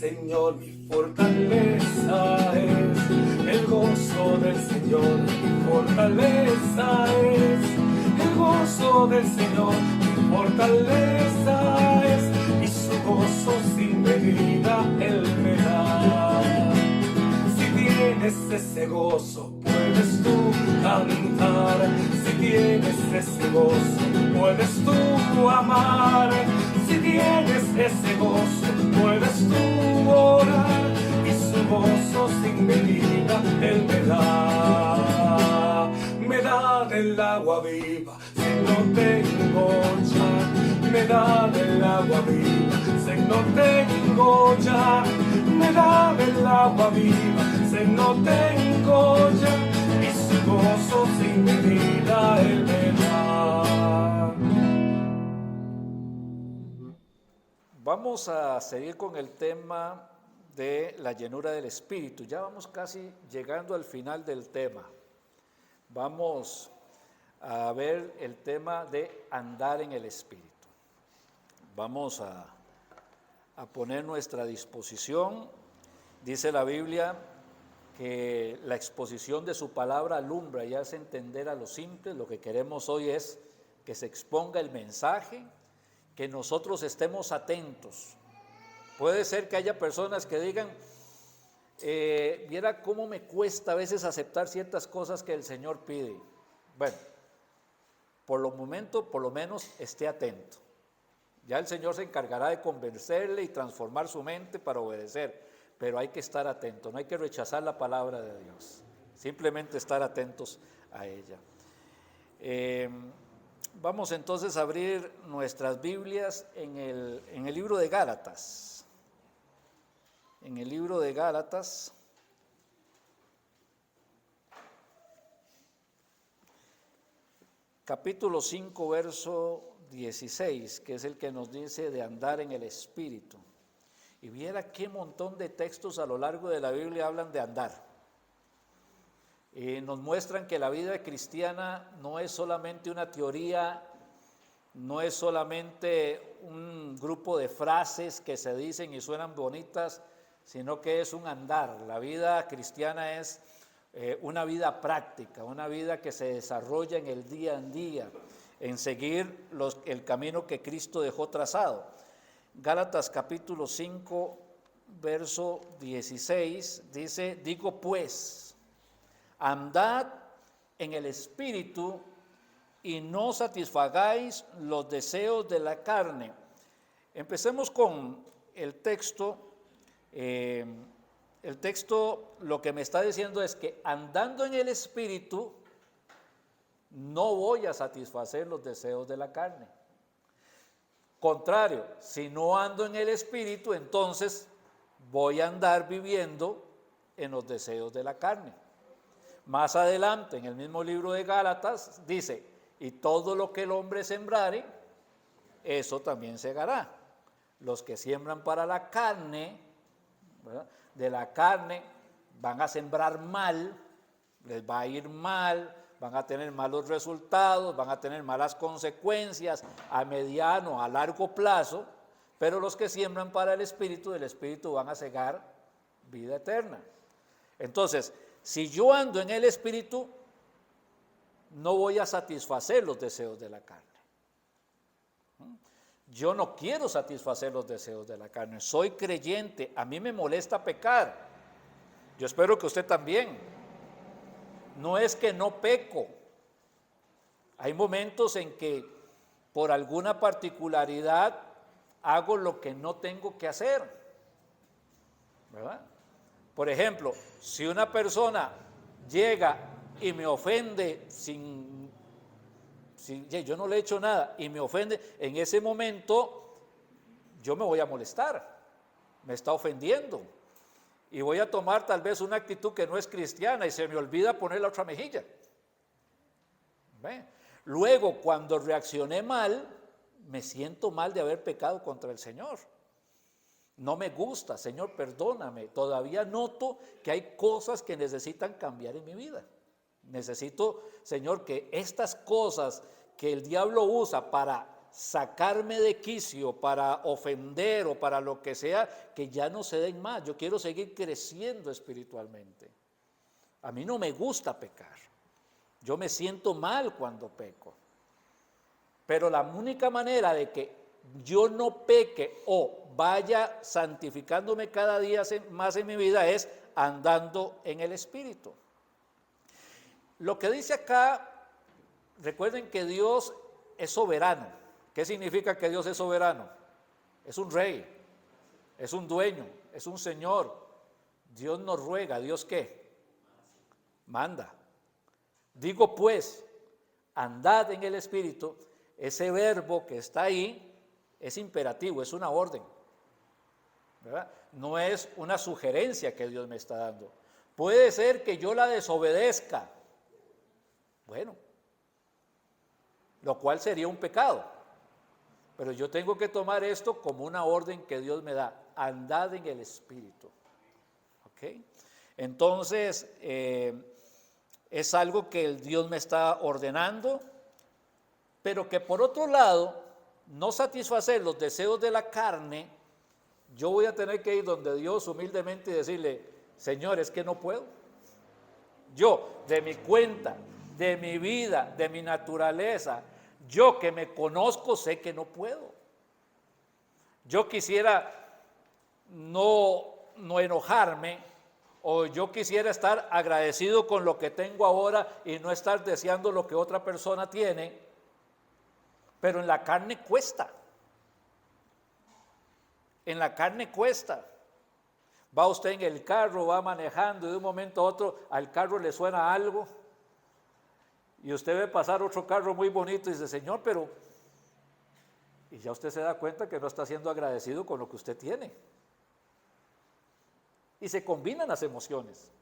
Señor mi fortaleza es. El gozo del Señor mi fortaleza es. El gozo del Señor mi fortaleza es. Y su gozo sin medida Él me da. Si tienes ese gozo, puedes tú cantar. Si tienes ese gozo, puedes tú amar. Si tienes ese gozo, puedes tú orar. Y su gozo sin medida Él me da. Me da del agua viva, si no tengo ya. Me da del agua viva, si no tengo ya. Me da del agua viva, si no tengo ya. Y su gozo sin medida Él me da. Vamos a seguir con el tema de la llenura del Espíritu. Ya vamos casi llegando al final del tema. Vamos a ver el tema de andar en el Espíritu. Vamos a poner nuestra disposición. Dice la Biblia que la exposición de su palabra alumbra y hace entender a los simples. Lo que queremos hoy es que se exponga el mensaje, que nosotros estemos atentos. Puede ser que haya personas que digan, viera cómo me cuesta a veces aceptar ciertas cosas que el Señor pide. Bueno, por lo menos esté atento. Ya el Señor se encargará de convencerle y transformar su mente para obedecer, pero hay que estar atento, no hay que rechazar la palabra de Dios, simplemente estar atentos a ella. Vamos entonces a abrir nuestras Biblias en el libro de Gálatas. En el libro de Gálatas, capítulo 5, verso 16, que es el que nos dice de andar en el Espíritu. Y viera qué montón de textos a lo largo de la Biblia hablan de andar. Nos muestran que la vida cristiana no es solamente una teoría, no es solamente un grupo de frases que se dicen y suenan bonitas, sino que es un andar. La vida cristiana es una vida práctica, una vida que se desarrolla en el día a día, en seguir el camino que Cristo dejó trazado. Gálatas capítulo 5, verso 16, dice, digo pues, andad en el Espíritu y no satisfagáis los deseos de la carne. Empecemos con el texto. El texto lo que me está diciendo es que andando en el Espíritu no voy a satisfacer los deseos de la carne. Contrario, si no ando en el Espíritu, entonces voy a andar viviendo en los deseos de la carne. Más adelante, en el mismo libro de Gálatas, dice, y todo lo que el hombre sembrare, eso también segará. Los que siembran para la carne, ¿verdad?, de la carne, van a sembrar mal, les va a ir mal, van a tener malos resultados, van a tener malas consecuencias a mediano, a largo plazo, pero los que siembran para el Espíritu, del Espíritu van a segar vida eterna. Entonces, si yo ando en el Espíritu, no voy a satisfacer los deseos de la carne. Yo no quiero satisfacer los deseos de la carne. Soy creyente, a mí me molesta pecar. Yo espero que usted también. No es que no peco. Hay momentos en que por alguna particularidad hago lo que no tengo que hacer, ¿verdad? Por ejemplo, si una persona llega y me ofende yo no le he hecho nada y me ofende, en ese momento yo me voy a molestar, me está ofendiendo y voy a tomar tal vez una actitud que no es cristiana y se me olvida poner la otra mejilla. ¿Ve? Luego, cuando reaccioné mal, me siento mal de haber pecado contra el Señor. No me gusta, Señor, perdóname. Todavía noto que hay cosas que necesitan cambiar en mi vida. Necesito, Señor, que estas cosas que el diablo usa para sacarme de quicio, para ofender o para lo que sea, que ya no se den más. Yo quiero seguir creciendo espiritualmente. A mí no me gusta pecar. Yo me siento mal cuando peco. Pero la única manera de que yo no peque o vaya santificándome cada día más en mi vida es andando en el Espíritu. Lo que dice acá, recuerden que Dios es soberano. ¿Qué significa que Dios es soberano? Es un rey, es un dueño, es un señor. Dios nos ruega, ¿Dios qué? Manda. Digo pues, andad en el Espíritu. Ese verbo que está ahí es imperativo, es una orden, ¿verdad? No es una sugerencia que Dios me está dando. Puede ser que yo la desobedezca, bueno, lo cual sería un pecado, pero yo tengo que tomar esto como una orden que Dios me da, andad en el Espíritu, ¿ok? Entonces, es algo que el Dios me está ordenando, pero que por otro lado, no satisfacer los deseos de la carne, yo voy a tener que ir donde Dios humildemente y decirle, Señor, es que no puedo. Yo, de mi cuenta, de mi vida, de mi naturaleza, yo que me conozco, sé que no puedo. Yo quisiera no enojarme, o yo quisiera estar agradecido con lo que tengo ahora y no estar deseando lo que otra persona tiene, pero en la carne cuesta. En la carne cuesta. Va usted en el carro, va manejando y de un momento a otro al carro le suena algo y usted ve pasar otro carro muy bonito y dice, Señor, pero... Y ya usted se da cuenta que no está siendo agradecido con lo que usted tiene. Y se combinan las emociones.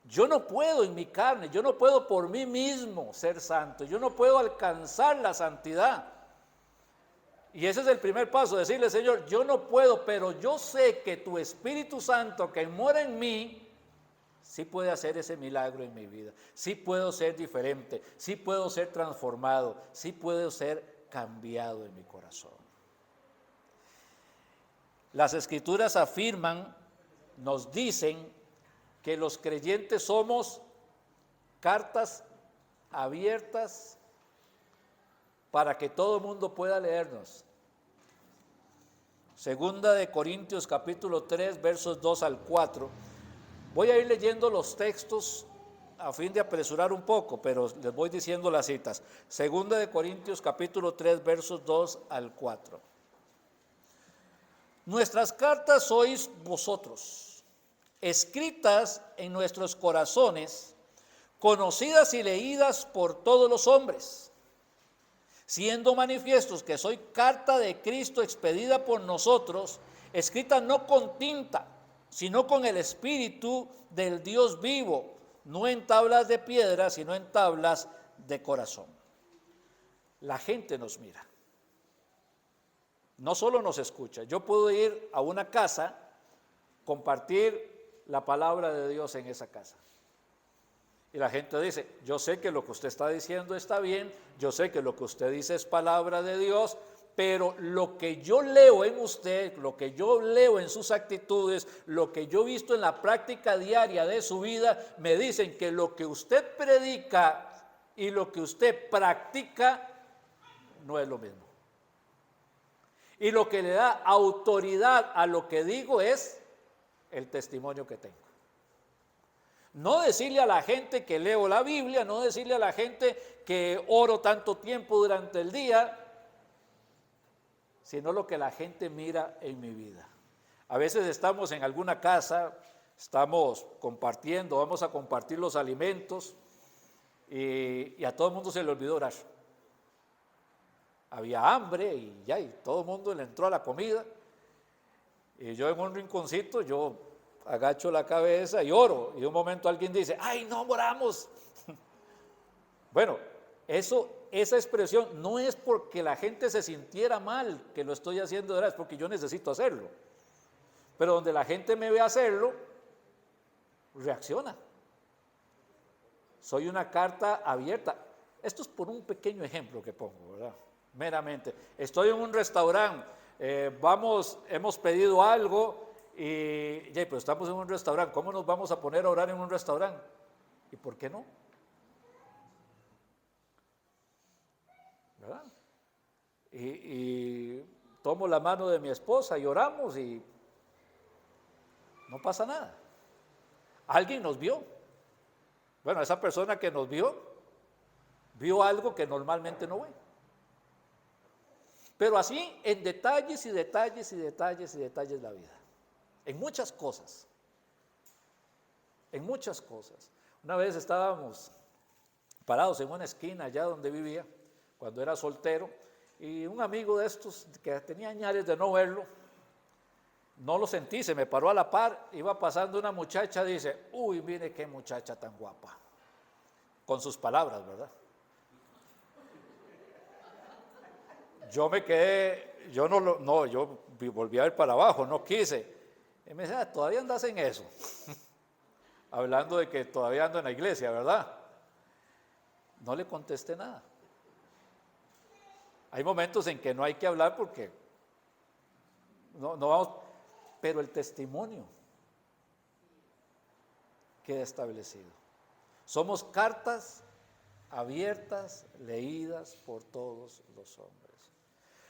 Yo no puedo en mi carne, yo no puedo por mí mismo ser santo, yo no puedo alcanzar la santidad. Y ese es el primer paso, decirle, Señor, yo no puedo, pero yo sé que tu Espíritu Santo que mora en mí, sí puede hacer ese milagro en mi vida, sí puedo ser diferente, sí puedo ser transformado, sí puedo ser cambiado en mi corazón. Las Escrituras afirman, nos dicen, que los creyentes somos cartas abiertas para que todo el mundo pueda leernos. Segunda de Corintios capítulo 3 versos 2 al 4. Voy a ir leyendo los textos a fin de apresurar un poco, pero les voy diciendo las citas. Segunda de Corintios capítulo 3 versos 2 al 4. Nuestras cartas sois vosotros, escritas en nuestros corazones, conocidas y leídas por todos los hombres, siendo manifiestos que soy carta de Cristo expedida por nosotros, escrita no con tinta, sino con el Espíritu del Dios vivo, no en tablas de piedra, sino en tablas de corazón. La gente nos mira, no solo nos escucha. Yo puedo ir a una casa, compartir la palabra de Dios en esa casa. Y la gente dice, yo sé que lo que usted está diciendo está bien, yo sé que lo que usted dice es palabra de Dios, pero lo que yo leo en usted, lo que yo leo en sus actitudes, lo que yo he visto en la práctica diaria de su vida, me dicen que lo que usted predica y lo que usted practica no es lo mismo. Y lo que le da autoridad a lo que digo es el testimonio que tengo. No decirle a la gente que leo la Biblia, no decirle a la gente que oro tanto tiempo durante el día, sino lo que la gente mira en mi vida. A veces estamos en alguna casa, estamos compartiendo, vamos a compartir los alimentos y a todo el mundo se le olvidó orar. Había hambre y ya, y todo el mundo le entró a la comida. Y yo en un rinconcito, yo agacho la cabeza y oro. Y de un momento alguien dice, ¡ay, no oramos! Bueno, esa expresión no es porque la gente se sintiera mal que lo estoy haciendo de orar, es porque yo necesito hacerlo. Pero donde la gente me ve hacerlo, reacciona. Soy una carta abierta. Esto es por un pequeño ejemplo que pongo, ¿verdad? meramente. Estoy en un restaurante, hemos pedido algo y ya, pues estamos en un restaurante. ¿Cómo nos vamos a poner a orar en un restaurante? ¿Y por qué no? ¿Verdad? Y tomo la mano de mi esposa y oramos y no pasa nada. Alguien nos vio. Bueno, esa persona que nos vio algo que normalmente no ve. Pero así en detalles y detalles y detalles y detalles la vida. En muchas cosas. En muchas cosas. Una vez estábamos parados en una esquina allá donde vivía, cuando era soltero, y un amigo de estos que tenía años de no verlo, no lo sentí, se me paró a la par, iba pasando una muchacha, dice, uy, mire qué muchacha tan guapa, con sus palabras, ¿verdad? Yo me quedé, yo volví a ver para abajo, no quise, y me dice, todavía andas en eso, hablando de que todavía ando en la iglesia, ¿verdad? No le contesté nada. Hay momentos en que no hay que hablar porque no vamos, pero el testimonio queda establecido. Somos cartas abiertas, leídas por todos los hombres.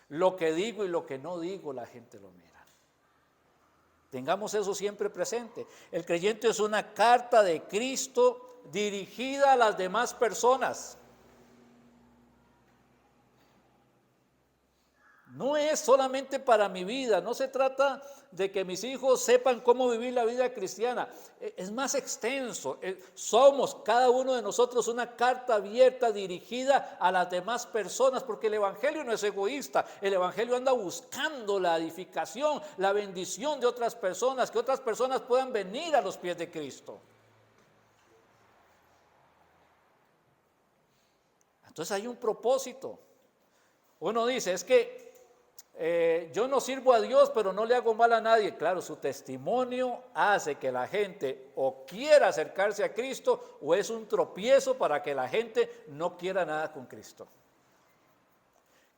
Lo que digo y lo que no digo, la gente lo mira. Tengamos eso siempre presente. El creyente es una carta de Cristo dirigida a las demás personas. No es solamente para mi vida, no se trata de que mis hijos sepan cómo vivir la vida cristiana, es más extenso. Somos cada uno de nosotros una carta abierta dirigida a las demás personas, porque el evangelio no es egoísta, el evangelio anda buscando la edificación, la bendición de otras personas, que otras personas puedan venir a los pies de Cristo. Entonces hay un propósito. Uno dice, es que yo no sirvo a Dios, pero no le hago mal a nadie. Claro, su testimonio hace que la gente o quiera acercarse a Cristo o es un tropiezo para que la gente no quiera nada con Cristo.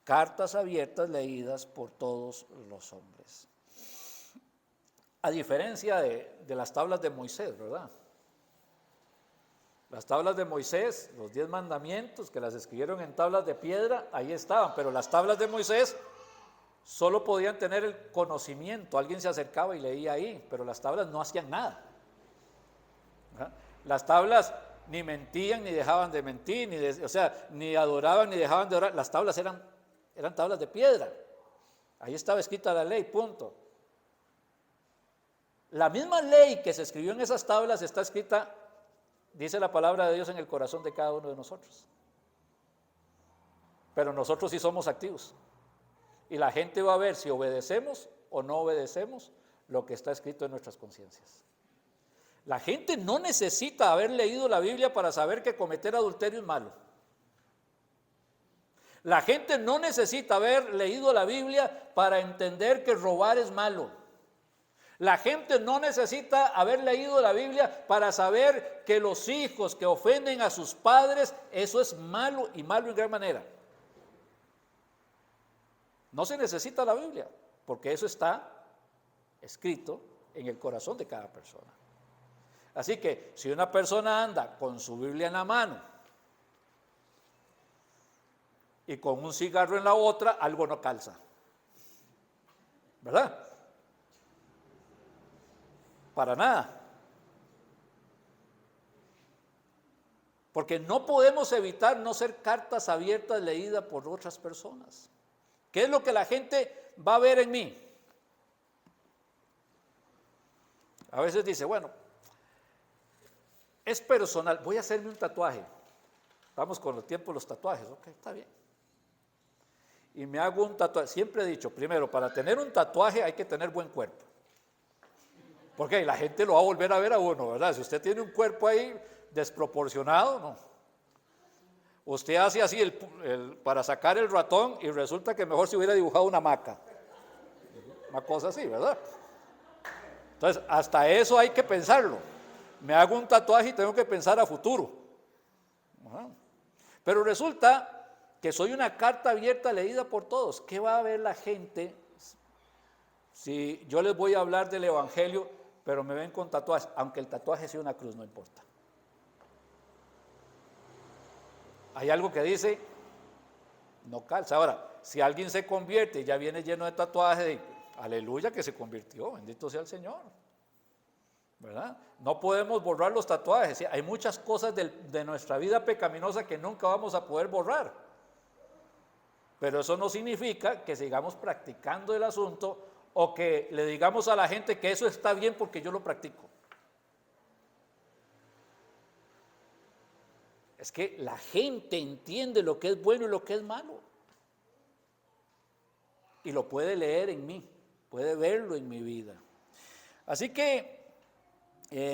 Cartas abiertas leídas por todos los hombres. A diferencia de las tablas de Moisés, ¿verdad? Las tablas de Moisés, los 10 mandamientos que las escribieron en tablas de piedra, ahí estaban, pero las tablas de Moisés solo podían tener el conocimiento, alguien se acercaba y leía ahí, pero las tablas no hacían nada. ¿Verdad? Las tablas ni mentían ni dejaban de mentir, ni adoraban ni dejaban de orar. Las tablas eran tablas de piedra. Ahí estaba escrita la ley, punto. La misma ley que se escribió en esas tablas está escrita, dice la palabra de Dios, en el corazón de cada uno de nosotros. Pero nosotros sí somos activos. Y la gente va a ver si obedecemos o no obedecemos lo que está escrito en nuestras conciencias. La gente no necesita haber leído la Biblia para saber que cometer adulterio es malo. La gente no necesita haber leído la Biblia para entender que robar es malo. La gente no necesita haber leído la Biblia para saber que los hijos que ofenden a sus padres, eso es malo y malo en gran manera. No se necesita la Biblia, porque eso está escrito en el corazón de cada persona. Así que si una persona anda con su Biblia en la mano y con un cigarro en la otra, algo no calza. ¿Verdad? Para nada. Porque no podemos evitar no ser cartas abiertas leídas por otras personas. ¿Qué es lo que la gente va a ver en mí? A veces dice, bueno, es personal, voy a hacerme un tatuaje. Vamos con el tiempo de los tatuajes, ok, está bien. Y me hago un tatuaje. Siempre he dicho, primero, para tener un tatuaje hay que tener buen cuerpo. Porque la gente lo va a volver a ver a uno, ¿verdad? Si usted tiene un cuerpo ahí desproporcionado, no. Usted hace así para sacar el ratón y resulta que mejor se hubiera dibujado una hamaca. Una cosa así, ¿verdad? Entonces, hasta eso hay que pensarlo. Me hago un tatuaje y tengo que pensar a futuro. Pero resulta que soy una carta abierta leída por todos. ¿Qué va a ver la gente si yo les voy a hablar del evangelio, pero me ven con tatuajes? Aunque el tatuaje sea una cruz, no importa. Hay algo que dice, no calza. Ahora, si alguien se convierte y ya viene lleno de tatuajes, aleluya que se convirtió, bendito sea el Señor, ¿verdad? No podemos borrar los tatuajes. Hay muchas cosas de nuestra vida pecaminosa que nunca vamos a poder borrar, pero eso no significa que sigamos practicando el asunto o que le digamos a la gente que eso está bien porque yo lo practico. Es que la gente entiende lo que es bueno y lo que es malo. Y lo puede leer en mí, puede verlo en mi vida. Así que,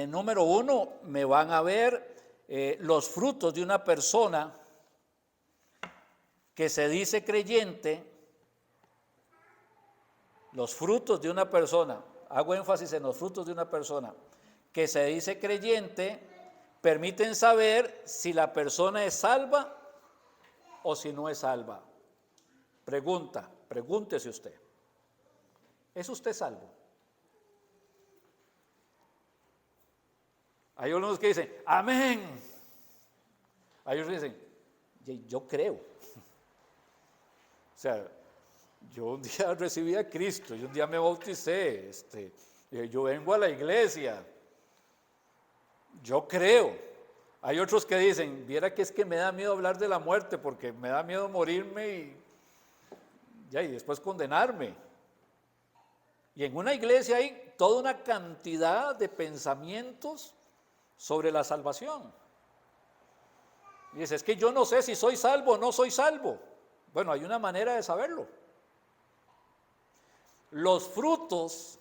número 1, me van a ver los frutos de una persona que se dice creyente. Los frutos de una persona, hago énfasis en los frutos de una persona que se dice creyente, permiten saber si la persona es salva o si no es salva. Pregúntese usted, ¿es usted salvo? Hay unos que dicen, amén. Hay otros que dicen, yo creo. O sea, yo un día recibí a Cristo, yo un día me bauticé, yo vengo a la iglesia, yo creo. Hay otros que dicen, viera que es que me da miedo hablar de la muerte porque me da miedo morirme y después condenarme. Y en una iglesia hay toda una cantidad de pensamientos sobre la salvación. Y dice, es que yo no sé si soy salvo o no soy salvo. Bueno, hay una manera de saberlo. Los frutos,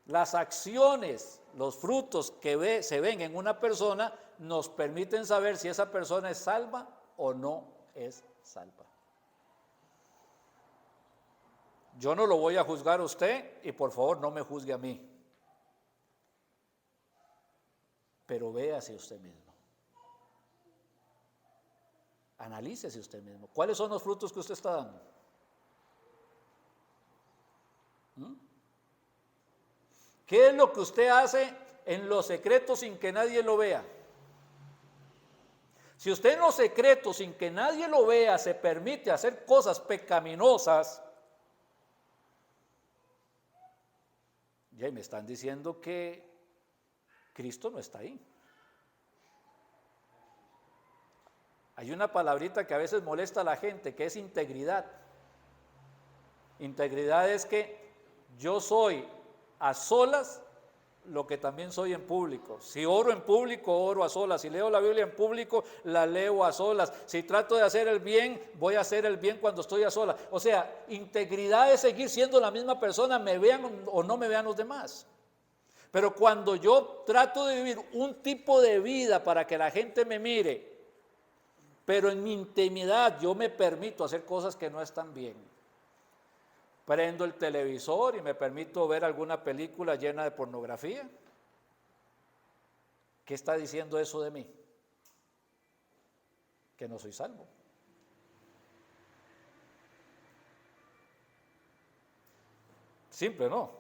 las acciones, los frutos que se ven en una persona nos permiten saber si esa persona es salva o no es salva. Yo no lo voy a juzgar a usted y por favor no me juzgue a mí. Pero véase usted mismo. Analícese usted mismo. ¿Cuáles son los frutos que usted está dando? ¿Qué es lo que usted hace en lo secreto sin que nadie lo vea? Si usted en lo secreto sin que nadie lo vea se permite hacer cosas pecaminosas, ya me están diciendo que Cristo no está ahí. Hay una palabrita que a veces molesta a la gente, que es integridad. Integridad es que yo soy a solas lo que también soy en público. Si oro en público, oro a solas. Si leo la Biblia en público, la leo a solas. Si trato de hacer el bien, voy a hacer el bien cuando estoy a solas. O sea, integridad es seguir siendo la misma persona, me vean o no me vean los demás. Pero cuando yo trato de vivir un tipo de vida para que la gente me mire, pero en mi intimidad yo me permito hacer cosas que no están bien. Prendo el televisor y me permito ver alguna película llena de pornografía. ¿Qué está diciendo eso de mí? Que no soy salvo. Simple, ¿no?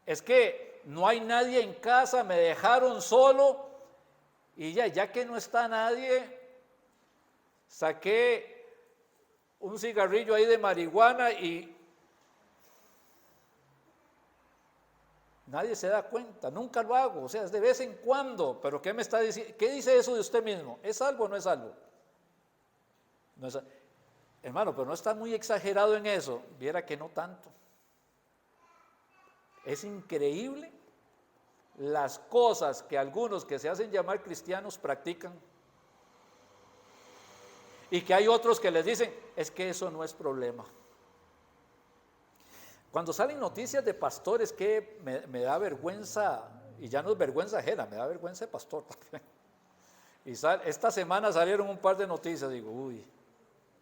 Es que no hay nadie en casa, me dejaron solo y ya que no está nadie, saqué un cigarrillo ahí de marihuana y nadie se da cuenta, nunca lo hago, o sea, es de vez en cuando. Pero ¿qué me está diciendo? ¿Qué dice eso de usted mismo? ¿Es salvo o no es salvo? No es, hermano, pero no está muy exagerado en eso. Viera que no tanto. Es increíble las cosas que algunos que se hacen llamar cristianos practican. Y que hay otros que les dicen, es que eso no es problema. Cuando salen noticias de pastores que me da vergüenza, y ya no es vergüenza ajena, me da vergüenza de pastor también. Y esta semana salieron un par de noticias, digo, uy,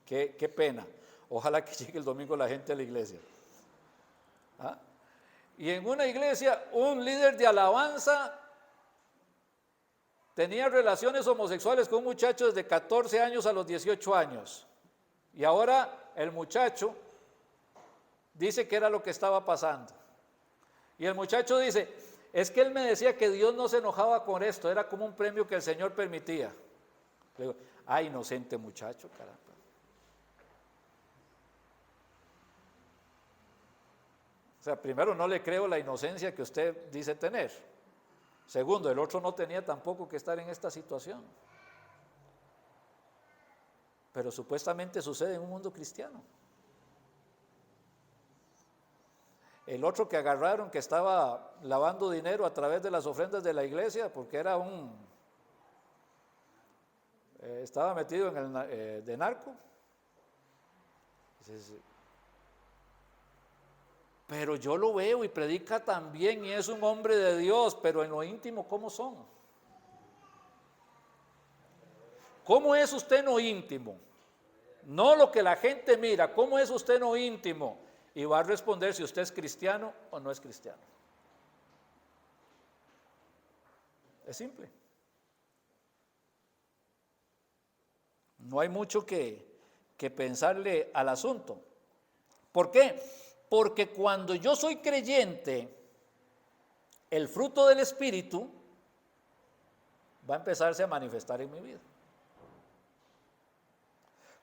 qué pena. Ojalá que llegue el domingo la gente a la iglesia. ¿Ah? Y en una iglesia, un líder de alabanza tenía relaciones homosexuales con un muchacho desde 14 años a los 18 años. Y ahora el muchacho dice que era lo que estaba pasando. Y el muchacho dice, es que él me decía que Dios no se enojaba con esto, era como un premio que el Señor permitía. Le digo, ay, inocente muchacho, caramba. O sea, primero, no le creo la inocencia que usted dice tener. Segundo, el otro no tenía tampoco que estar en esta situación. Pero supuestamente sucede en un mundo cristiano. El otro que agarraron, que estaba lavando dinero a través de las ofrendas de la iglesia, porque era estaba metido en el de narco. Pero yo lo veo y predica también y es un hombre de Dios, pero en lo íntimo, ¿cómo son? ¿Cómo es usted en lo íntimo? No lo que la gente mira, ¿cómo es usted en lo íntimo? Y va a responder si usted es cristiano o no es cristiano. Es simple. No hay mucho que pensarle al asunto. ¿Por qué? Porque cuando yo soy creyente, el fruto del Espíritu va a empezarse a manifestar en mi vida.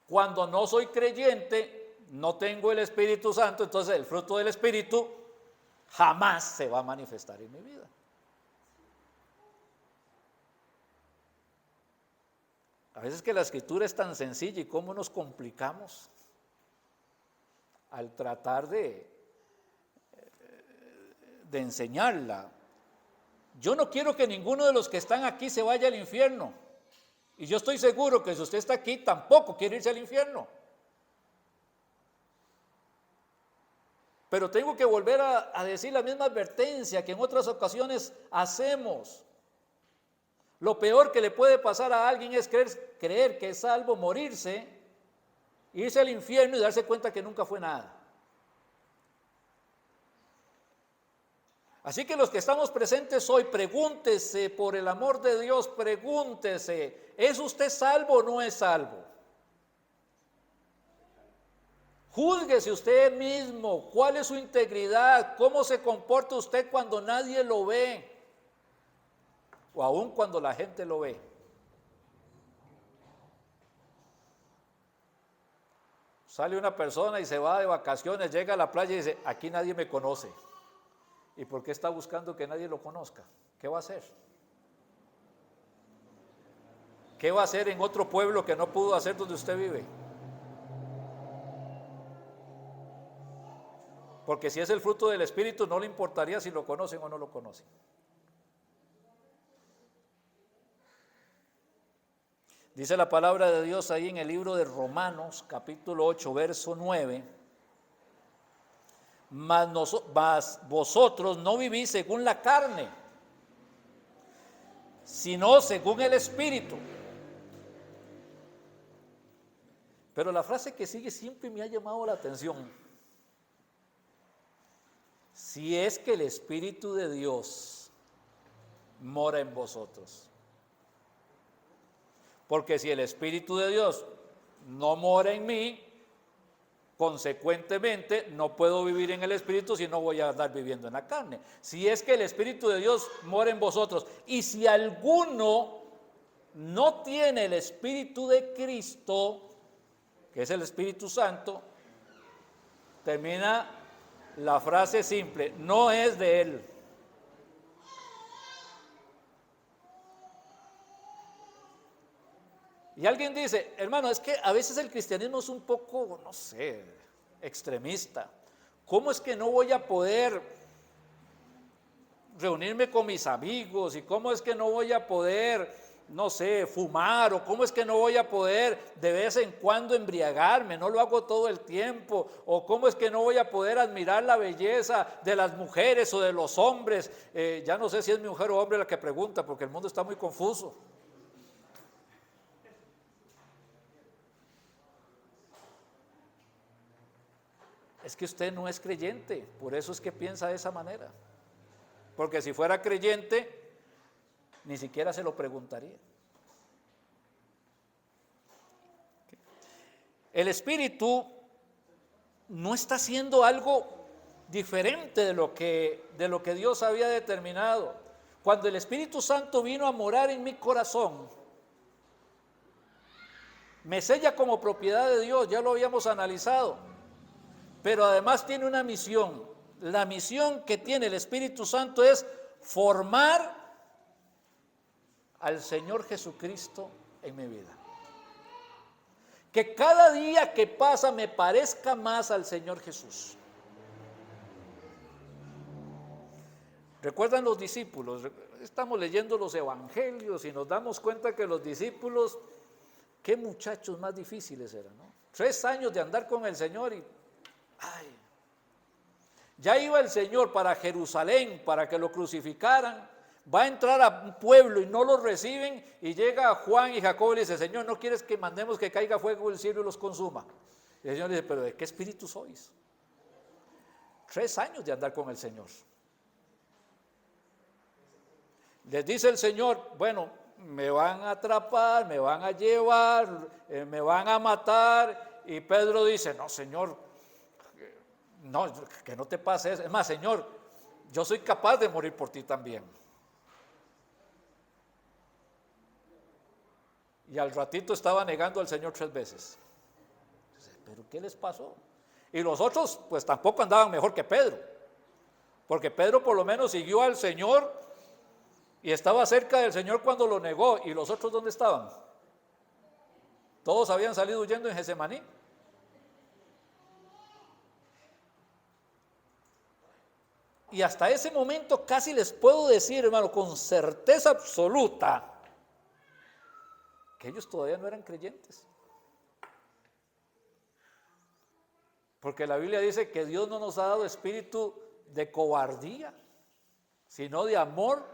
Cuando no soy creyente, no tengo el Espíritu Santo, entonces el fruto del Espíritu jamás se va a manifestar en mi vida. A veces que la Escritura es tan sencilla y cómo nos complicamos al tratar de enseñarla. Yo no quiero que ninguno de los que están aquí se vaya al infierno. Y yo estoy seguro que si usted está aquí tampoco quiere irse al infierno. Pero tengo que volver a decir la misma advertencia que en otras ocasiones hacemos. Lo peor que le puede pasar a alguien es creer que es salvo, morirse, irse al infierno y darse cuenta que nunca fue nada. Así que los que estamos presentes hoy, pregúntese, por el amor de Dios, pregúntese, ¿es usted salvo o no es salvo? Júzguese usted mismo, ¿cuál es su integridad? ¿Cómo se comporta usted cuando nadie lo ve? O aún cuando la gente lo ve. Sale una persona y se va de vacaciones, llega a la playa y dice, aquí nadie me conoce. ¿Y por qué está buscando que nadie lo conozca? ¿Qué va a hacer? ¿Qué va a hacer en otro pueblo que no pudo hacer donde usted vive? Porque si es el fruto del Espíritu, no le importaría si lo conocen o no lo conocen. Dice la palabra de Dios ahí en el libro de Romanos, capítulo 8, verso 9. Mas vosotros no vivís según la carne, sino según el Espíritu. Pero la frase que sigue siempre me ha llamado la atención. Si es que el Espíritu de Dios mora en vosotros. Porque si el Espíritu de Dios no mora en mí, consecuentemente no puedo vivir en el Espíritu si no voy a andar viviendo en la carne. Si es que el Espíritu de Dios mora en vosotros, y si alguno no tiene el Espíritu de Cristo, que es el Espíritu Santo, termina la frase simple, no es de él. Y alguien dice, hermano, es que a veces el cristianismo es un poco, no sé, extremista. ¿Cómo es que no voy a poder reunirme con mis amigos? ¿Y cómo es que no voy a poder, no sé, fumar? ¿O cómo es que no voy a poder de vez en cuando embriagarme? No lo hago todo el tiempo. ¿O cómo es que no voy a poder admirar la belleza de las mujeres o de los hombres? Ya no sé si es mi mujer o hombre la que pregunta, porque el mundo está muy confuso. Es que usted no es creyente, por eso es que piensa de esa manera. Porque si fuera creyente, ni siquiera se lo preguntaría. El Espíritu no está haciendo algo diferente de lo que Dios había determinado. Cuando el Espíritu Santo vino a morar en mi corazón, me sella como propiedad de Dios, ya lo habíamos analizado, pero además tiene una misión. La misión que tiene el Espíritu Santo es formar al Señor Jesucristo en mi vida. Que cada día que pasa me parezca más al Señor Jesús. ¿Recuerdan los discípulos? Estamos leyendo los evangelios y nos damos cuenta que los discípulos, qué muchachos más difíciles eran, ¿no? 3 años de andar con el Señor y ya iba el Señor para Jerusalén para que lo crucificaran. Va a entrar a un pueblo y no lo reciben, y llega Juan y Jacobo y le dice: Señor, ¿no quieres que mandemos que caiga fuego del cielo y los consuma? Y el Señor le dice: ¿pero de qué espíritu sois? 3 años de andar con el Señor. Les dice el Señor: bueno, me van a atrapar, me van a llevar, me van a matar. Y Pedro dice: no, Señor, no, que no te pase eso. Es más, Señor, yo soy capaz de morir por ti también. Y al ratito estaba negando al Señor 3 veces. ¿Pero qué les pasó? Y los otros pues tampoco andaban mejor que Pedro, porque Pedro por lo menos siguió al Señor y estaba cerca del Señor cuando lo negó. ¿Y los otros dónde estaban? Todos habían salido huyendo en Getsemaní. Y hasta ese momento casi les puedo decir, hermano, con certeza absoluta, que ellos todavía no eran creyentes. Porque la Biblia dice que Dios no nos ha dado espíritu de cobardía, sino de amor,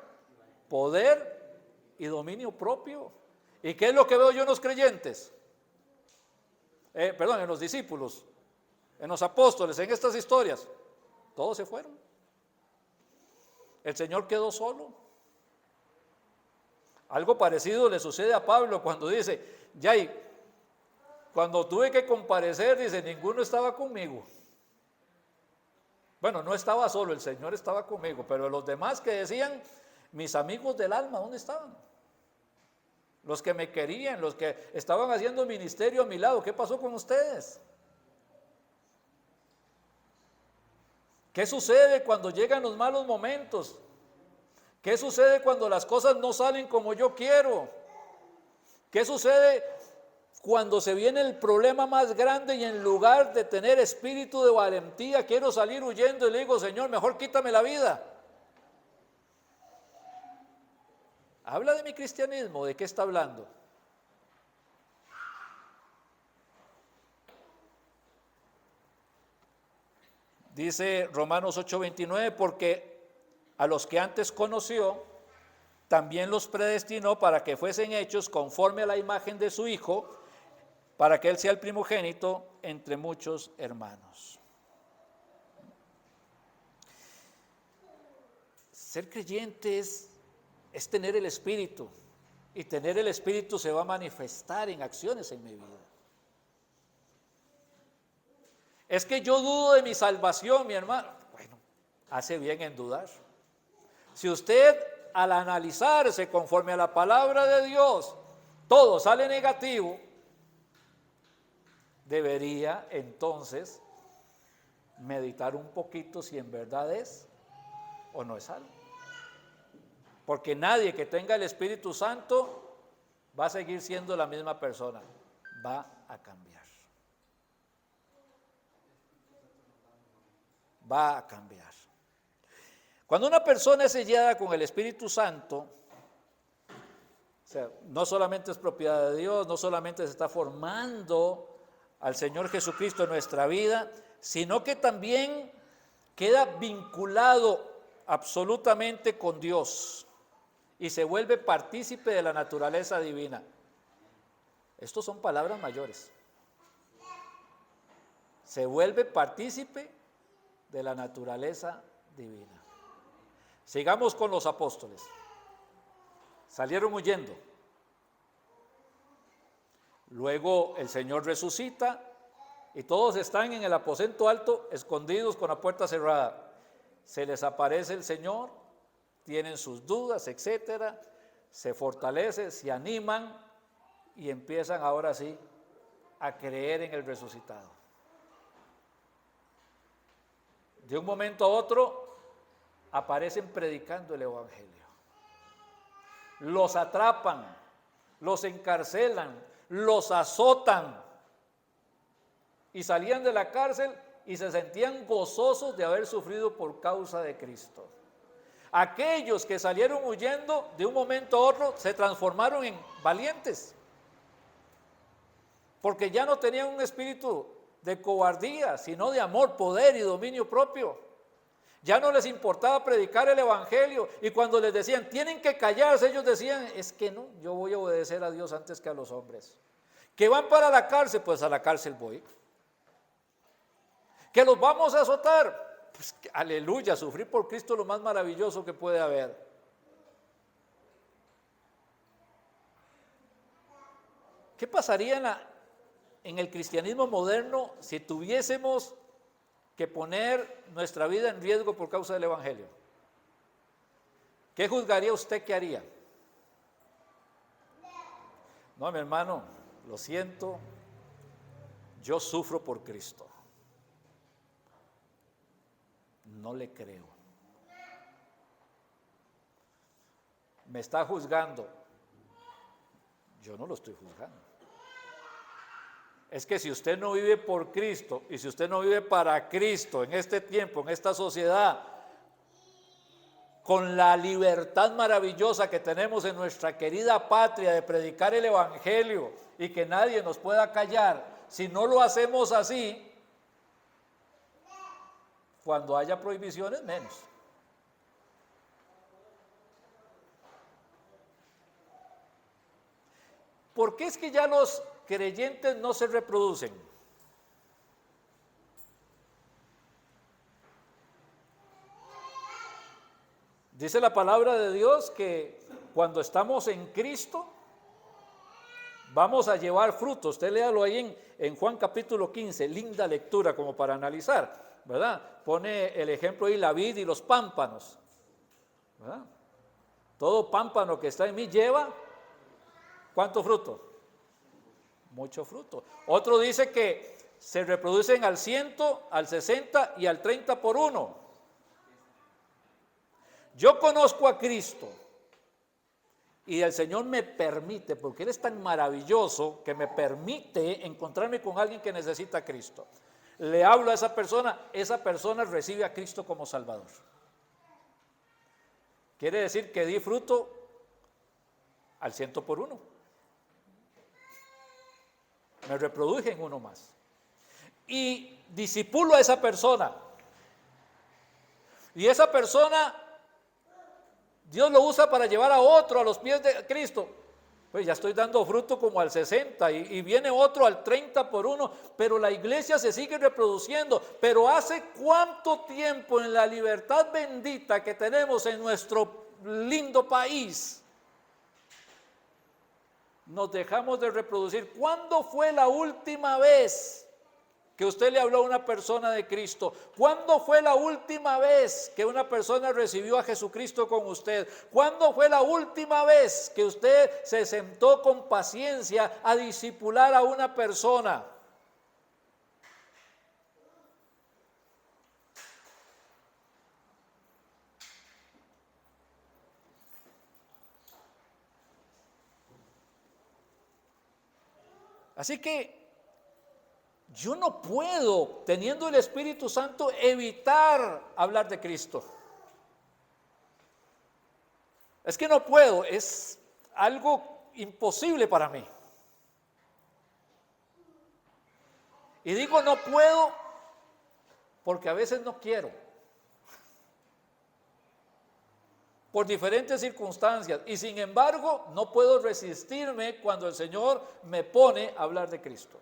poder y dominio propio. ¿Y qué es lo que veo yo en los creyentes? En los discípulos, en los apóstoles, en estas historias. Todos se fueron. El Señor quedó solo. Algo parecido le sucede a Pablo cuando dice: cuando tuve que comparecer, dice, ninguno estaba conmigo. Bueno, no estaba solo, el Señor estaba conmigo, pero los demás que decían, mis amigos del alma, ¿dónde estaban? Los que me querían, los que estaban haciendo ministerio a mi lado, ¿qué pasó con ustedes? ¿Qué sucede cuando llegan los malos momentos? ¿Qué sucede cuando las cosas no salen como yo quiero? ¿Qué sucede cuando se viene el problema más grande y en lugar de tener espíritu de valentía quiero salir huyendo y le digo: Señor, mejor quítame la vida? Habla de mi cristianismo, ¿de qué está hablando? Dice Romanos 8:29, porque a los que antes conoció, también los predestinó para que fuesen hechos conforme a la imagen de su Hijo, para que Él sea el primogénito entre muchos hermanos. Ser creyente es tener el Espíritu, y tener el Espíritu se va a manifestar en acciones en mi vida. Es que yo dudo de mi salvación, mi hermano. Bueno, hace bien en dudar. Si usted, al analizarse conforme a la palabra de Dios, todo sale negativo, debería entonces meditar un poquito si en verdad es o no es algo. Porque nadie que tenga el Espíritu Santo va a seguir siendo la misma persona, va a cambiar. Va a cambiar. Cuando una persona es sellada con el Espíritu Santo, o sea, no solamente es propiedad de Dios, no solamente se está formando al Señor Jesucristo en nuestra vida, sino que también queda vinculado absolutamente con Dios y se vuelve partícipe de la naturaleza divina. Estos son palabras mayores. Se vuelve partícipe de la naturaleza divina. Sigamos con los apóstoles. Salieron huyendo. Luego el Señor resucita y todos están en el aposento alto, escondidos con la puerta cerrada. Se les aparece el Señor, tienen sus dudas, etcétera, se fortalecen, se animan y empiezan ahora sí a creer en el resucitado. De un momento a otro aparecen predicando el Evangelio. Los atrapan, los encarcelan, los azotan y salían de la cárcel y se sentían gozosos de haber sufrido por causa de Cristo. Aquellos que salieron huyendo de un momento a otro se transformaron en valientes, porque ya no tenían un espíritu de cobardía, sino de amor, poder y dominio propio. Ya no les importaba predicar el Evangelio, y cuando les decían, tienen que callarse, ellos decían, es que no, yo voy a obedecer a Dios antes que a los hombres. Que van para la cárcel, pues a la cárcel voy. Que los vamos a azotar, pues aleluya, sufrir por Cristo es lo más maravilloso que puede haber. ¿Qué pasaría en el cristianismo moderno si tuviésemos que poner nuestra vida en riesgo por causa del Evangelio? ¿Qué juzgaría usted que haría? No, mi hermano, lo siento, yo sufro por Cristo. No le creo. Me está juzgando. Yo no lo estoy juzgando. Es que si usted no vive por Cristo y si usted no vive para Cristo en este tiempo, en esta sociedad, con la libertad maravillosa que tenemos en nuestra querida patria de predicar el Evangelio y que nadie nos pueda callar, si no lo hacemos así, cuando haya prohibiciones, menos. ¿Por qué es que ya los creyentes no se reproducen? Dice la palabra de Dios que cuando estamos en Cristo vamos a llevar fruto. Usted léalo ahí en Juan capítulo 15, linda lectura como para analizar, ¿verdad? Pone el ejemplo ahí, la vid y los pámpanos, ¿verdad? Todo pámpano que está en mí lleva, ¿cuánto fruto? Mucho fruto. Otro dice que se reproducen al 100, al 60 y al 30 por uno. Yo conozco a Cristo y el Señor me permite, porque Él es tan maravilloso que me permite encontrarme con alguien que necesita a Cristo. Le hablo a esa persona recibe a Cristo como Salvador. Quiere decir que di fruto al 100 por uno. Me reproduje en uno más. Y disipulo a esa persona. Y esa persona, Dios lo usa para llevar a otro a los pies de Cristo. Pues ya estoy dando fruto como al 60 y viene otro al 30 por uno, pero la iglesia se sigue reproduciendo. Pero ¿hace cuánto tiempo en la libertad bendita que tenemos en nuestro lindo país nos dejamos de reproducir? ¿Cuándo fue la última vez que usted le habló a una persona de Cristo? ¿Cuándo fue la última vez que una persona recibió a Jesucristo con usted? ¿Cuándo fue la última vez que usted se sentó con paciencia a discipular a una persona? Así que yo no puedo, teniendo el Espíritu Santo, evitar hablar de Cristo. Es que no puedo, es algo imposible para mí. Y digo no puedo porque a veces no quiero. Por diferentes circunstancias. Y sin embargo, no puedo resistirme cuando el Señor me pone a hablar de Cristo.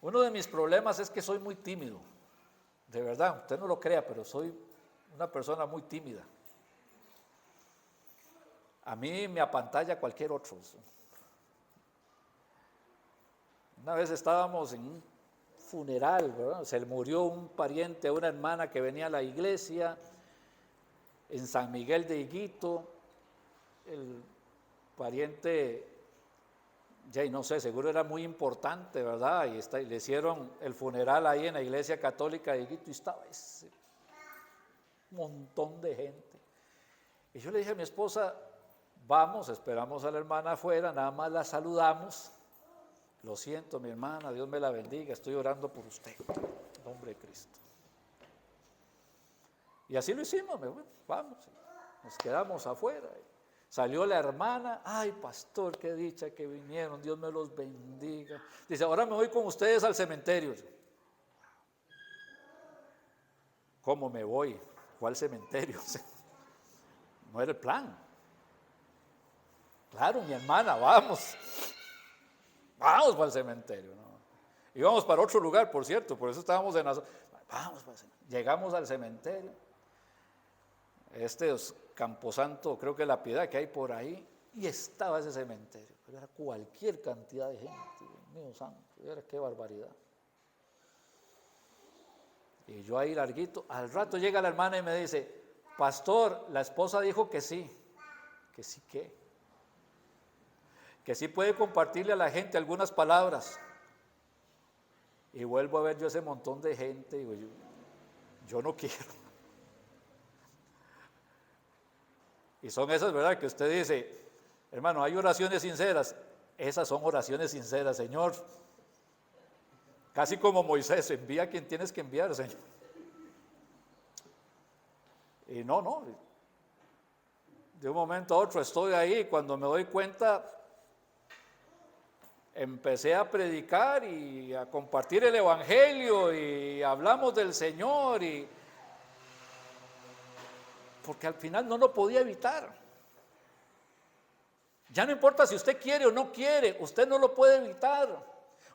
Uno de mis problemas es que soy muy tímido, de verdad, usted no lo crea, pero soy una persona muy tímida. A mí me apantalla cualquier otro. Una vez estábamos en un funeral, ¿verdad? Se le murió un pariente, una hermana que venía a la iglesia en San Miguel de Higuito. El pariente, ya no sé, seguro era muy importante, ¿verdad? Y le hicieron el funeral ahí en la iglesia católica de Higuito y estaba ese montón de gente. Y yo le dije a mi esposa, vamos, esperamos a la hermana afuera, nada más la saludamos. Lo siento, mi hermana, Dios me la bendiga, estoy orando por usted, en nombre de Cristo. Y así lo hicimos, vamos, nos quedamos afuera. Salió la hermana, ay pastor, qué dicha que vinieron, Dios me los bendiga. Dice, ahora me voy con ustedes al cementerio. ¿Cómo me voy? ¿Cuál cementerio? No era el plan. Claro, mi hermana, vamos para el cementerio, ¿no? Íbamos para otro lugar, por cierto, por eso estábamos en vamos para el cementerio. Llegamos al cementerio. Este es Camposanto, creo que La Piedad que hay por ahí, y estaba ese cementerio, pero era cualquier cantidad de gente, Dios mío santo, era qué barbaridad. Y yo ahí larguito, al rato llega la hermana y me dice, pastor, la esposa dijo que sí ¿qué? Que sí puede compartirle a la gente algunas palabras. Y vuelvo a ver yo ese montón de gente, y digo, yo no quiero. Y son esas, ¿verdad? Que usted dice, hermano, hay oraciones sinceras. Esas son oraciones sinceras, Señor. Casi como Moisés, envía a quien tienes que enviar, Señor. Y no. De un momento a otro estoy ahí, cuando me doy cuenta, empecé a predicar y a compartir el evangelio y hablamos del Señor porque al final no lo podía evitar. Ya no importa si usted quiere o no quiere, usted no lo puede evitar.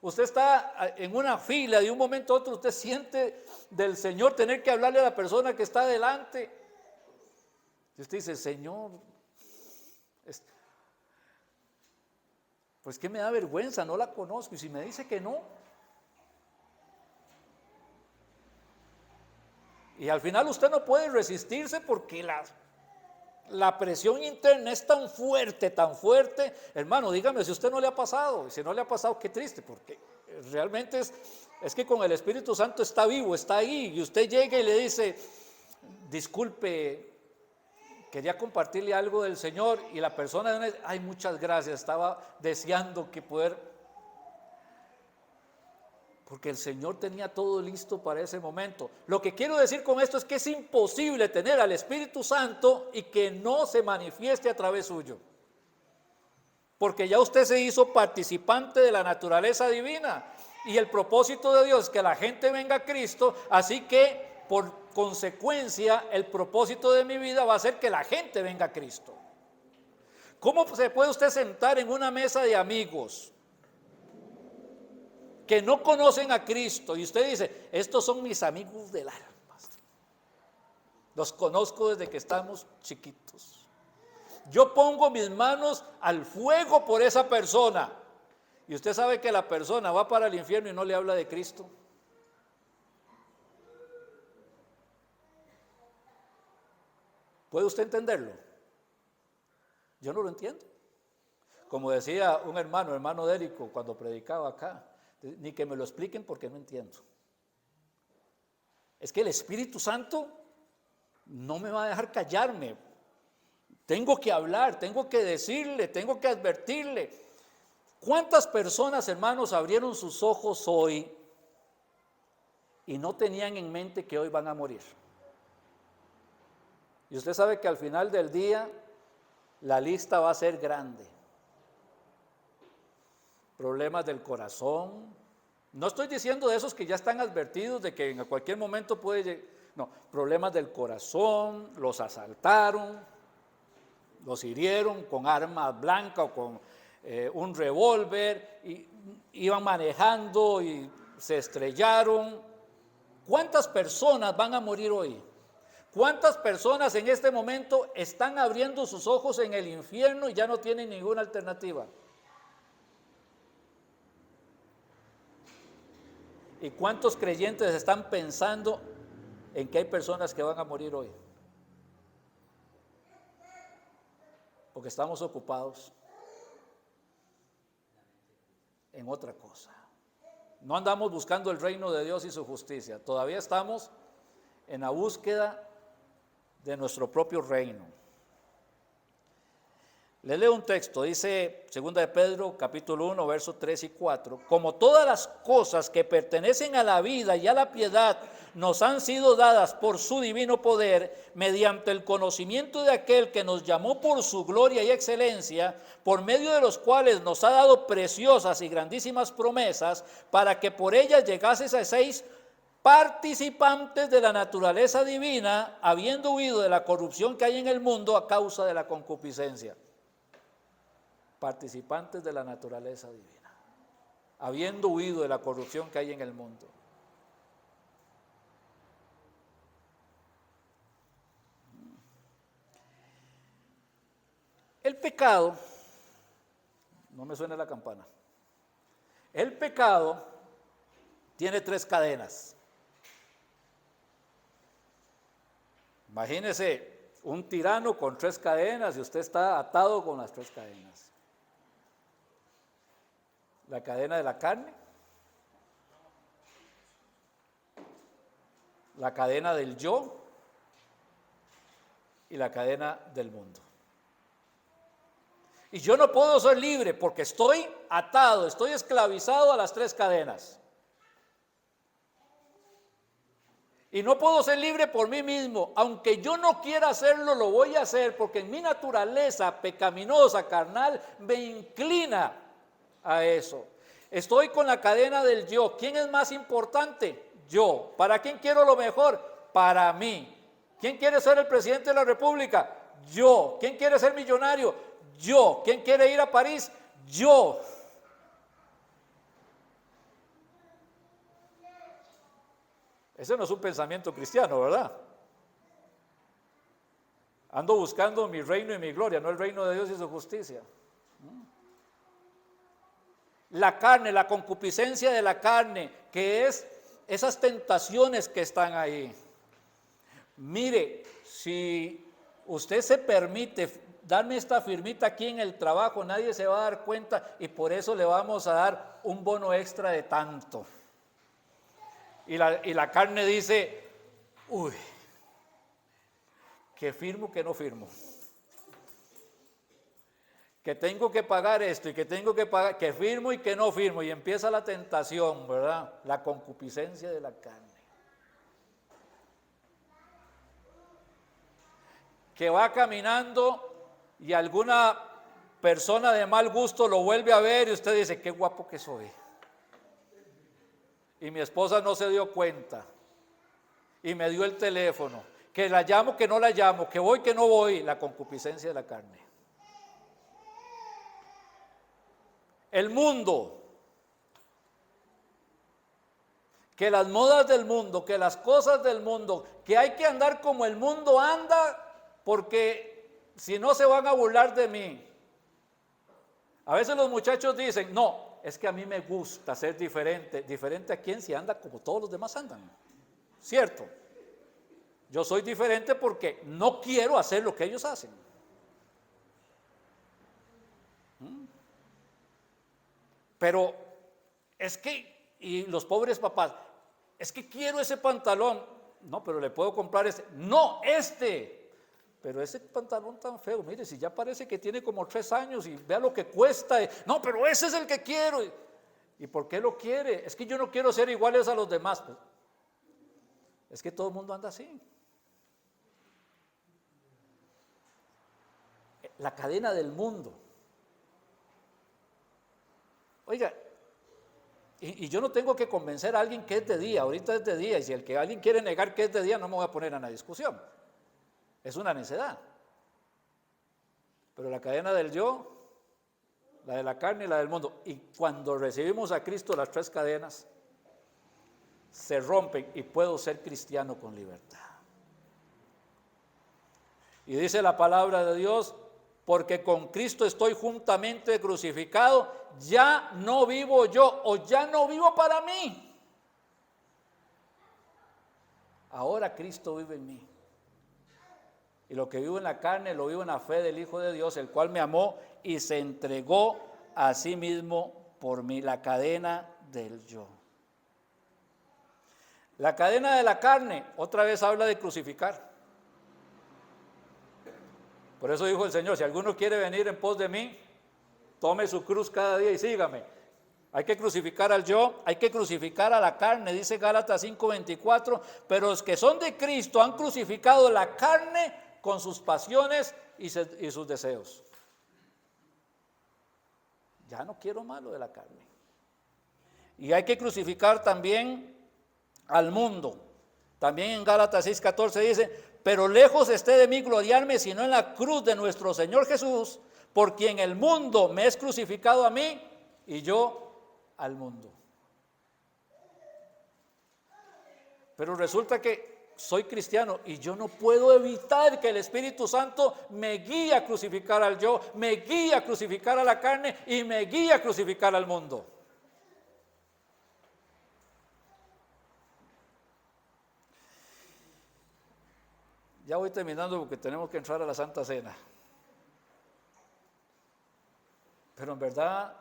Usted está en una fila, de un momento a otro usted siente del Señor tener que hablarle a la persona que está delante. Y usted dice, Señor, pues que me da vergüenza, no la conozco, y si me dice que no. Y al final usted no puede resistirse porque la presión interna es tan fuerte, hermano, dígame si a usted no le ha pasado, y si no le ha pasado, qué triste, porque realmente es que con el Espíritu Santo está vivo, está ahí, y usted llega y le dice, disculpe, quería compartirle algo del Señor, y la persona dice, ay, muchas gracias, estaba deseando que porque el Señor tenía todo listo para ese momento. Lo que quiero decir con esto es que es imposible tener al Espíritu Santo y que no se manifieste a través suyo, porque ya usted se hizo participante de la naturaleza divina, y el propósito de Dios es que la gente venga a Cristo, así que por consecuencia, el propósito de mi vida va a ser que la gente venga a Cristo. ¿Cómo se puede usted sentar en una mesa de amigos que no conocen a Cristo y usted dice, estos son mis amigos del alma? Los conozco desde que estamos chiquitos. Yo pongo mis manos al fuego por esa persona, y usted sabe que la persona va para el infierno y no le habla de Cristo. ¿Puede usted entenderlo? Yo no lo entiendo. Como decía un hermano Dérico, cuando predicaba acá, ni que me lo expliquen porque no entiendo. Es que el Espíritu Santo no me va a dejar callarme. Tengo que hablar, tengo que decirle, tengo que advertirle. ¿Cuántas personas, hermanos, abrieron sus ojos hoy y no tenían en mente que hoy van a morir? Y usted sabe que al final del día la lista va a ser grande. Problemas del corazón. No estoy diciendo de esos que ya están advertidos de que en cualquier momento puede llegar. No, problemas del corazón, los asaltaron, los hirieron con armas blancas o con un revólver, y iban manejando y se estrellaron. ¿Cuántas personas van a morir hoy? ¿Cuántas personas en este momento están abriendo sus ojos en el infierno y ya no tienen ninguna alternativa? ¿Y cuántos creyentes están pensando en que hay personas que van a morir hoy? Porque estamos ocupados en otra cosa. No andamos buscando el reino de Dios y su justicia. Todavía estamos en la búsqueda de nuestro propio reino. Le leo un texto, dice 2 de Pedro, capítulo 1, versos 3 y 4. Como todas las cosas que pertenecen a la vida y a la piedad nos han sido dadas por su divino poder, mediante el conocimiento de aquel que nos llamó por su gloria y excelencia, por medio de los cuales nos ha dado preciosas y grandísimas promesas, para que por ellas llegases a seis participantes de la naturaleza divina, habiendo huido de la corrupción que hay en el mundo a causa de la concupiscencia. Participantes de la naturaleza divina, habiendo huido de la corrupción que hay en el mundo. El pecado, no me suena la campana, el pecado tiene tres cadenas. Imagínese un tirano con tres cadenas y usted está atado con las tres cadenas. La cadena de la carne, la cadena del yo y la cadena del mundo. Y yo no puedo ser libre porque estoy atado, estoy esclavizado a las tres cadenas. Y no puedo ser libre por mí mismo. Aunque yo no quiera hacerlo, lo voy a hacer porque en mi naturaleza pecaminosa, carnal, me inclina a eso. Estoy con la cadena del yo. ¿Quién es más importante? Yo. ¿Para quién quiero lo mejor? Para mí. ¿Quién quiere ser el presidente de la República? Yo. ¿Quién quiere ser millonario? Yo. ¿Quién quiere ir a París? Yo. Ese no es un pensamiento cristiano, ¿verdad? Ando buscando mi reino y mi gloria, no el reino de Dios y su justicia. La carne, la concupiscencia de la carne, que es esas tentaciones que están ahí. Mire, si usted se permite darme esta firmita aquí en el trabajo, nadie se va a dar cuenta y por eso le vamos a dar un bono extra de tanto. Y la carne dice, uy, que firmo, que no firmo. Que tengo que pagar esto y que tengo que pagar, que firmo y que no firmo. Y empieza la tentación, ¿verdad? La concupiscencia de la carne. Que va caminando y alguna persona de mal gusto lo vuelve a ver y usted dice, qué guapo que soy. Y mi esposa no se dio cuenta y me dio el teléfono, que la llamo, que no la llamo, que voy, que no voy, la concupiscencia de la carne. El mundo, que las modas del mundo, que las cosas del mundo, que hay que andar como el mundo anda, porque si no se van a burlar de mí. A veces los muchachos dicen, no, es que a mí me gusta ser diferente. ¿Diferente a quién? Si anda como todos los demás andan. ¿Cierto? Yo soy diferente porque no quiero hacer lo que ellos hacen. Pero es que, y los pobres papás, es que quiero ese pantalón. No, pero le puedo comprar ese. No, este. Pero ese pantalón tan feo, mire, si ya parece que tiene como 3 años y vea lo que cuesta. No, pero ese es el que quiero. ¿Y por qué lo quiere? Es que yo no quiero ser iguales a los demás. Pues, es que todo el mundo anda así. La cadena del mundo. Oiga, y yo no tengo que convencer a alguien que es de día, ahorita es de día, y si alguien quiere negar que es de día, no me voy a poner a una discusión. Es una necedad. Pero la cadena del yo, la de la carne y la del mundo, y cuando recibimos a Cristo, las 3 cadenas se rompen y puedo ser cristiano con libertad. Y dice la palabra de Dios, porque con Cristo estoy juntamente crucificado, ya no vivo yo, o ya no vivo para mí. Ahora Cristo vive en mí. Y lo que vivo en la carne, lo vivo en la fe del Hijo de Dios, el cual me amó y se entregó a sí mismo por mí. La cadena del yo. La cadena de la carne, otra vez habla de crucificar. Por eso dijo el Señor, si alguno quiere venir en pos de mí, tome su cruz cada día y sígame. Hay que crucificar al yo, hay que crucificar a la carne, dice Gálatas 5:24, pero los que son de Cristo han crucificado la carne con sus pasiones y sus deseos. Ya no quiero más lo de la carne. Y hay que crucificar también al mundo. También en Gálatas 6:14 dice, pero lejos esté de mí gloriarme, sino en la cruz de nuestro Señor Jesús, por quien el mundo me es crucificado a mí y yo al mundo. Pero resulta que soy cristiano y yo no puedo evitar que el Espíritu Santo me guíe a crucificar al yo, me guíe a crucificar a la carne y me guíe a crucificar al mundo. Ya voy terminando porque tenemos que entrar a la Santa Cena. Pero en verdad,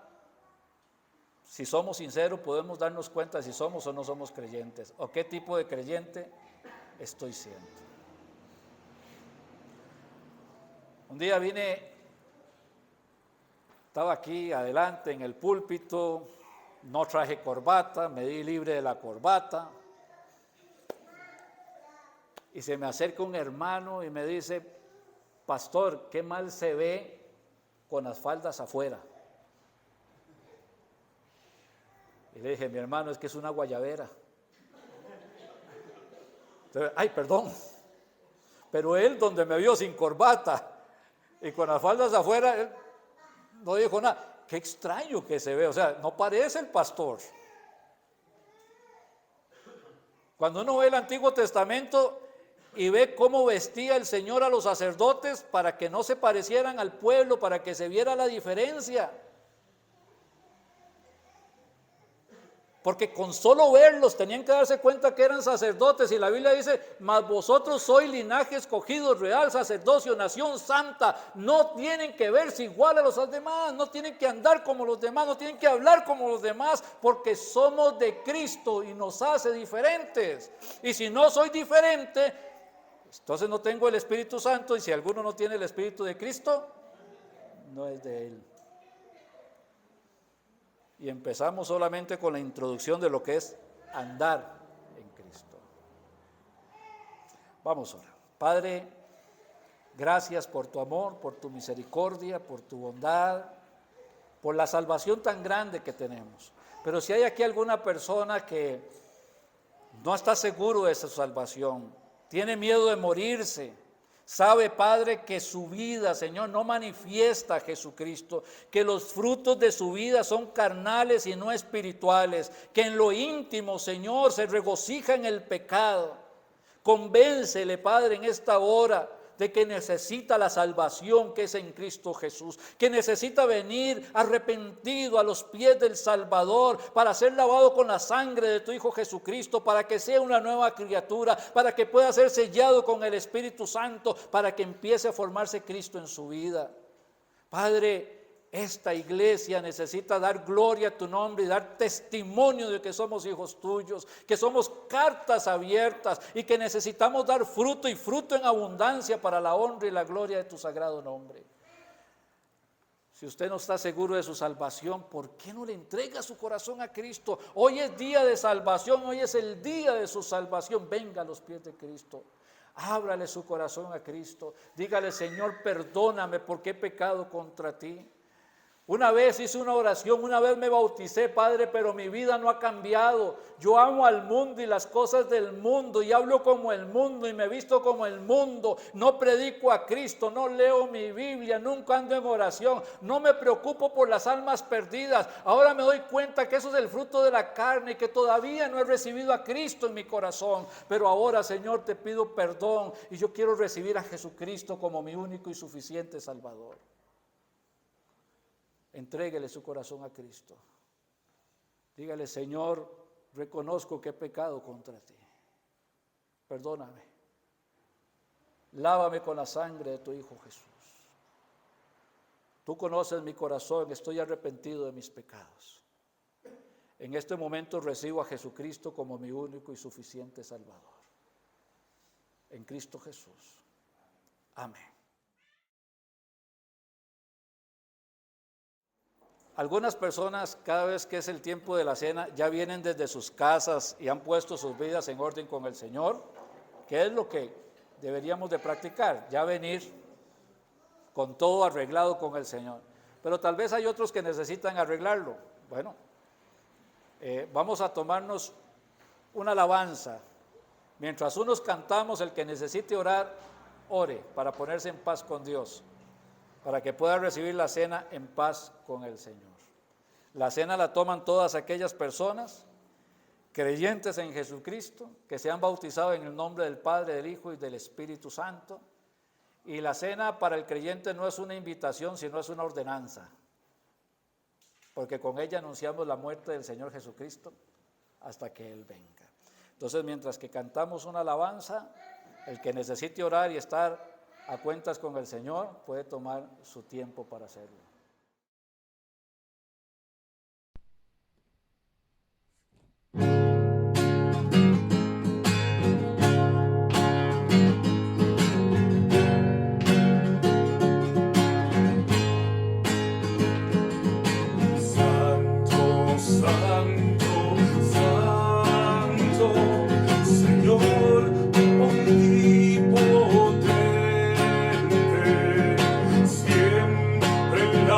si somos sinceros, podemos darnos cuenta si somos o no somos creyentes, o qué tipo de creyente estoy siendo. Un día estaba aquí adelante en el púlpito, no traje corbata, me di libre de la corbata, y se me acerca un hermano y me dice, pastor, qué mal se ve con las faldas afuera. Y le dije, mi hermano, es que es una guayabera. Entonces, ay, perdón. Pero él, donde me vio sin corbata y con las faldas afuera, él no dijo nada. Qué extraño que se ve, o sea, no parece el pastor. Cuando uno ve el Antiguo Testamento y ve cómo vestía el Señor a los sacerdotes para que no se parecieran al pueblo, para que se viera la diferencia. Porque con solo verlos tenían que darse cuenta que eran sacerdotes, y la Biblia dice, mas vosotros sois linaje escogido, real sacerdocio, nación santa. No tienen que verse igual a los demás, no tienen que andar como los demás, no tienen que hablar como los demás, porque somos de Cristo y nos hace diferentes. Y si no soy diferente, entonces no tengo el Espíritu Santo, y si alguno no tiene el Espíritu de Cristo, no es de Él. Y empezamos solamente con la introducción de lo que es andar en Cristo. Vamos ahora. Padre, gracias por tu amor, por tu misericordia, por tu bondad, por la salvación tan grande que tenemos. Pero si hay aquí alguna persona que no está seguro de su salvación, tiene miedo de morirse, sabe, Padre, que su vida, Señor, no manifiesta a Jesucristo, que los frutos de su vida son carnales y no espirituales, que en lo íntimo, Señor, se regocija en el pecado. Convéncele, Padre, en esta hora de que necesita la salvación que es en Cristo Jesús, que necesita venir arrepentido a los pies del Salvador para ser lavado con la sangre de tu Hijo Jesucristo, para que sea una nueva criatura, para que pueda ser sellado con el Espíritu Santo, para que empiece a formarse Cristo en su vida. Padre, esta iglesia necesita dar gloria a tu nombre y dar testimonio de que somos hijos tuyos, que somos cartas abiertas y que necesitamos dar fruto y fruto en abundancia para la honra y la gloria de tu sagrado nombre. Si usted no está seguro de su salvación, ¿por qué no le entrega su corazón a Cristo? Hoy es día de salvación, hoy es el día de su salvación. Venga a los pies de Cristo. Ábrale su corazón a Cristo. Dígale, Señor, perdóname porque he pecado contra ti. Una vez hice una oración, una vez me bauticé, Padre, pero mi vida no ha cambiado. Yo amo al mundo y las cosas del mundo y hablo como el mundo y me visto como el mundo. No predico a Cristo, no leo mi Biblia, nunca ando en oración, no me preocupo por las almas perdidas. Ahora me doy cuenta que eso es el fruto de la carne y que todavía no he recibido a Cristo en mi corazón. Pero ahora, Señor, te pido perdón y yo quiero recibir a Jesucristo como mi único y suficiente Salvador. Entréguele su corazón a Cristo. Dígale: Señor, reconozco que he pecado contra ti. Perdóname. Lávame con la sangre de tu Hijo Jesús. Tú conoces mi corazón, estoy arrepentido de mis pecados. En este momento recibo a Jesucristo como mi único y suficiente Salvador. En Cristo Jesús. Amén. Algunas personas, cada vez que es el tiempo de la cena, ya vienen desde sus casas y han puesto sus vidas en orden con el Señor, que es lo que deberíamos de practicar, ya venir con todo arreglado con el Señor. Pero tal vez hay otros que necesitan arreglarlo. Bueno, vamos a tomarnos una alabanza. Mientras unos cantamos, el que necesite orar, ore para ponerse en paz con Dios, para que pueda recibir la cena en paz con el Señor. La cena la toman todas aquellas personas creyentes en Jesucristo, que se han bautizado en el nombre del Padre, del Hijo y del Espíritu Santo. Y la cena para el creyente no es una invitación, sino es una ordenanza, porque con ella anunciamos la muerte del Señor Jesucristo hasta que Él venga. Entonces, mientras que cantamos una alabanza, el que necesite orar y estar a cuentas con el Señor puede tomar su tiempo para hacerlo. Siempre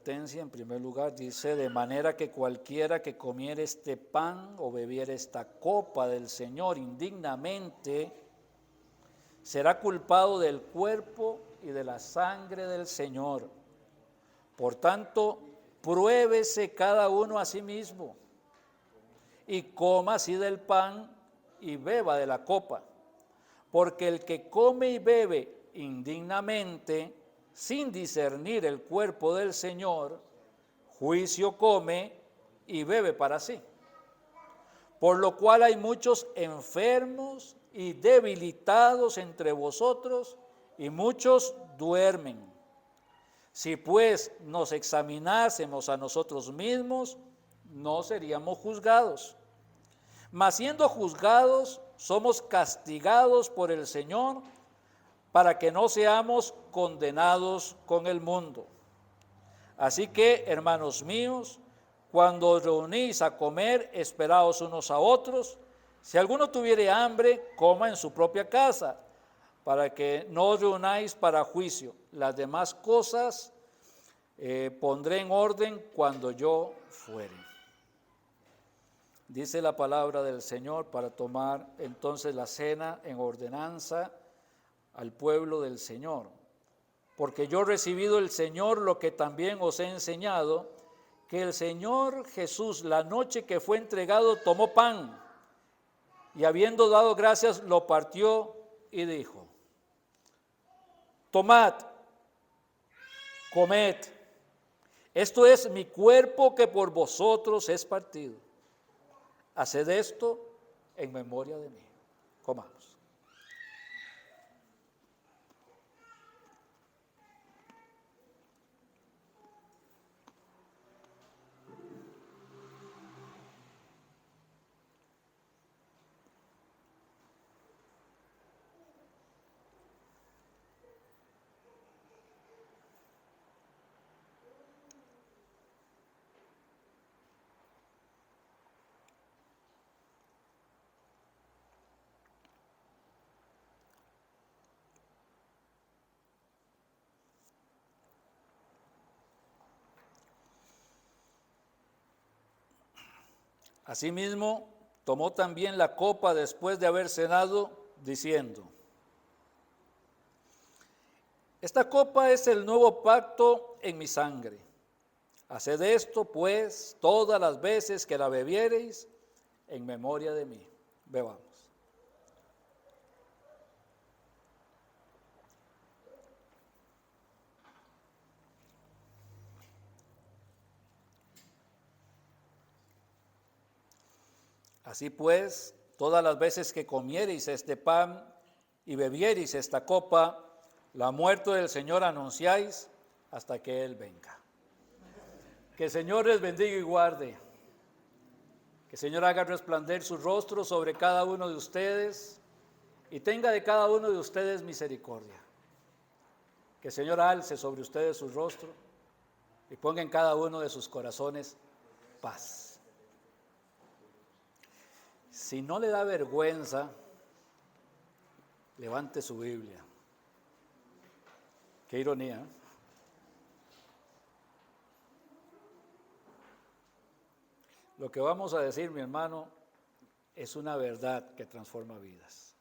advertencia en primer lugar. Dice, de manera que cualquiera que comiere este pan o bebiere esta copa del Señor indignamente, será culpado del cuerpo y de la sangre del Señor. Por tanto, pruébese cada uno a sí mismo y coma así del pan y beba de la copa. Porque el que come y bebe indignamente, sin discernir el cuerpo del Señor, juicio come y bebe para sí. Por lo cual hay muchos enfermos y debilitados entre vosotros, y muchos duermen. Si pues nos examinásemos a nosotros mismos, no seríamos juzgados. Mas siendo juzgados, somos castigados por el Señor, para que no seamos condenados con el mundo. Así que, hermanos míos, cuando os reunís a comer, esperaos unos a otros. Si alguno tuviere hambre, coma en su propia casa, para que no os reunáis para juicio. Las demás cosas pondré en orden cuando yo fuere. Dice la palabra del Señor para tomar entonces la cena en ordenanza al pueblo del Señor. Porque yo he recibido del Señor lo que también os he enseñado, que el Señor Jesús, la noche que fue entregado, tomó pan y habiendo dado gracias, lo partió y dijo: tomad, comed, esto es mi cuerpo que por vosotros es partido. Haced esto en memoria de mí. Comamos. Asimismo, tomó también la copa después de haber cenado, diciendo: esta copa es el nuevo pacto en mi sangre. Haced esto, pues, todas las veces que la bebiereis, en memoria de mí. Bebamos. Así pues, todas las veces que comiereis este pan y bebiereis esta copa, la muerte del Señor anunciáis hasta que Él venga. Que el Señor les bendiga y guarde. Que el Señor haga resplandecer su rostro sobre cada uno de ustedes y tenga de cada uno de ustedes misericordia. Que el Señor alce sobre ustedes su rostro y ponga en cada uno de sus corazones paz. Si no le da vergüenza, levante su Biblia. Qué ironía. Lo que vamos a decir, mi hermano, es una verdad que transforma vidas.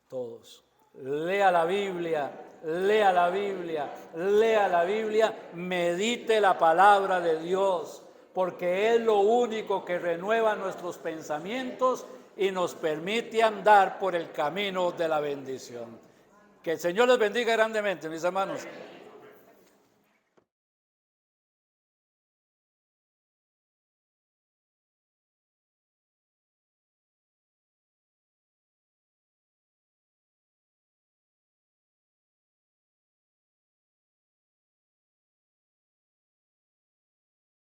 Todos. Lea la Biblia, lea la Biblia, lea la Biblia, medite la palabra de Dios, porque es lo único que renueva nuestros pensamientos y nos permite andar por el camino de la bendición. Que el Señor les bendiga grandemente, mis hermanos.